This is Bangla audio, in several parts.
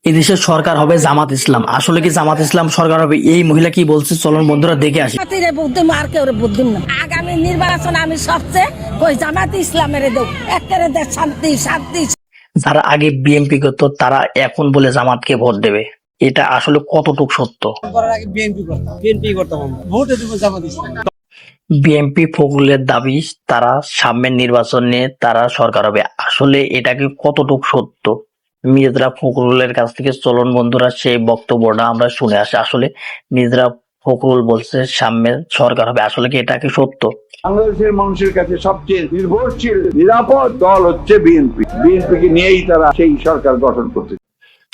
এদেশের সরকার হবে জামাত ইসলাম। আসলে কি জামাত ইসলাম সরকার হবে? এই মহিলা কি বলছে চলুন বন্ধুরা দেখে আসি। আর কেউ বুদ্ধিম না। আগামী নির্বাচন আমি সবচেয়ে ওই জামাত ইসলামের দেব, একটা দেশ শান্তি শান্তি। যারা আগে বিএনপি করতো তারা এখন বলে জামাতকে ভোট দেবে, এটা আসলে কতটুকু সত্য? বিএনপি ফখরুলের দাবি তারা সামনের নির্বাচনে তারা সরকার হবে, আসলে এটাকে কতটুকু সত্য? মির্জা ফখরুলের কাছ থেকে চলুন বন্ধুরা সেই বক্তব্যটা আমরা শুনে আসি। আসলে মির্জা ফখরুল বলছে সামনে সরকার হবে, আসলে কি এটা কি সত্য? বাংলাদেশের মানুষের কাছে সবচেয়ে নির্ভরশীল নিরাপদ দল হচ্ছে বিএনপি। বিএনপিকে নিয়েই তারা সেই সরকার গঠন করতে।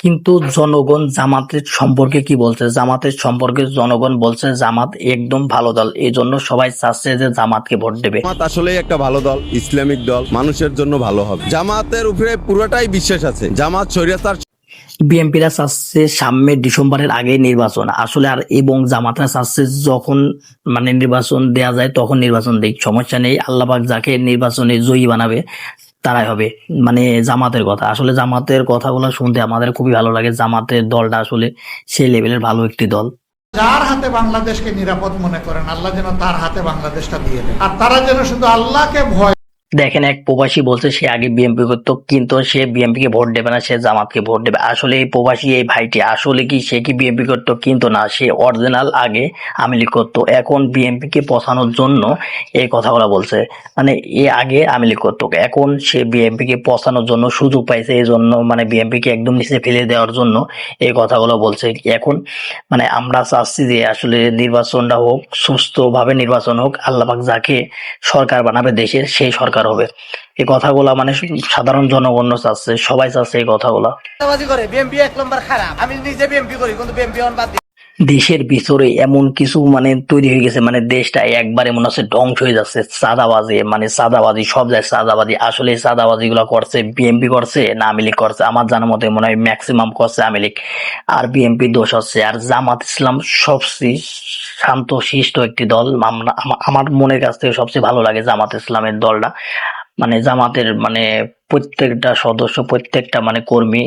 কিন্তু জনগণ জামাতের সম্পর্কে কি বলছে? জামাতের সম্পর্কে জনগণ বলছে জামাত একদম ভালো দল, এই জন্য সবাই চাচ্ছে যে জামাতকে ভোট দেবে। জামাত আসলে একটা ভালো দল, ইসলামিক দল, মানুষের জন্য ভালো হবে। জামাতের উপরে পুরোটাই বিশ্বাস আছে। জামাত শরীয়তার বিএনপিরা চাচ্ছে সামনে ডিসেম্বরের আগে নির্বাচন, আসলে আর এবং জামাতরা চাচ্ছে যখন নির্বাচন দেয়া যায় তখন নির্বাচন দিক, সমস্যা নেই। আল্লাহ পাক যাকে নির্বাচনে জয়ী বানাবে তারাই হবে। জামাতের কথা, আসলে জামাতের কথাগুলো শুনতে আমাদের খুবই ভালো লাগে। জামাতের দলটা আসলে সেই লেভেলের ভালো একটি দল। যার হাতে বাংলাদেশকে নিরাপদ মনে করেন, আল্লাহ যেন তার হাতে বাংলাদেশটা দিয়ে দেন, আর তারা যেন শুধু আল্লাহকে ভয়। দেখেন, এক প্রবাসী বলছে সে আগে বিএনপি করতো কিন্তু সে বিএনপি কে ভোট দেবে না, সে জামাতকে ভোট দেবে। আসলে এই প্রবাসী এই ভাইটি আসলে কি সে কি বিএনপি করতো? কিন্তু না, সে অরিজিনাল আগে আওয়ামী লীগ করতো, এখন বিএনপি কে পচানোর জন্য এই কথাগুলো বলছে। এ আগে আওয়ামী লীগ করতো, এখন সে বিএনপি কে পচানোর জন্য সুযোগ পাইছে, এই জন্য বিএনপি কে একদম নিচে ফেলে দেওয়ার জন্য এই কথাগুলো বলছে। এখন আমরা চাচ্ছি যে আসলে নির্বাচনটা হোক, সুস্থভাবে নির্বাচন হোক, আল্লাহ পাক যাকে সরকার বানাবে দেশের সেই সরকার হবে। এই কথাগুলা সাধারণ জনগণ চাচ্ছে, সবাই চাচ্ছে এই কথাগুলা। দেশের ভিতরে এমন কিছু তৈরি হয়ে গেছে, দেশটা একবারে মনে হচ্ছে ধ্বংস হয়ে যাচ্ছে। চাঁদাবাজি, চাঁদাবাজি সব জায়গায় চাঁদাবাজি। আসলে এই চাঁদাবাজি গুলা করছে বিএনপি করছে না আওয়ামী লীগ করছে? আমার জানার মতে মনে হয় ম্যাক্সিমাম করছে আওয়ামী লীগ, আর বিএনপি দোষ হচ্ছে। আর জামাত ইসলাম সবচেয়ে শান্ত শিষ্ট একটি দল। আমার মনের কাছ থেকে সবচেয়ে ভালো লাগে জামাত ইসলামের দলটা। জামাতের প্রত্যেকটা সদস্য, প্রত্যেকটা কর্মী,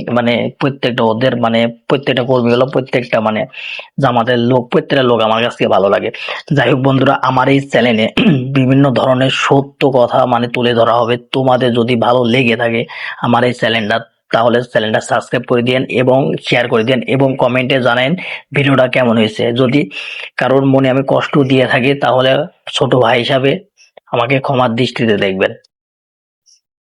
প্রত্যেকটা ওদের প্রত্যেকটা কর্মী হলো প্রত্যেকটা জামাতের লোক, প্রত্যেকটা লোক আমার কাছ থেকে ভালো লাগে। যাই হোক বন্ধুরা, আমার এই চ্যানেলে বিভিন্ন ধরনের সত্য কথা তুলে ধরা হবে। তোমাদের যদি ভালো লেগে থাকে আমার এই চ্যানেলটা, তাহলে চ্যানেলটা সাবস্ক্রাইব করে দিন এবং শেয়ার করে দিন এবং কমেন্টে জানান ভিডিওটা কেমন হয়েছে। যদি কারোর মনে আমি কষ্ট দিয়ে থাকি তাহলে ছোট ভাই হিসাবে আমাকে ক্ষমার দৃষ্টিতে দেখবেন।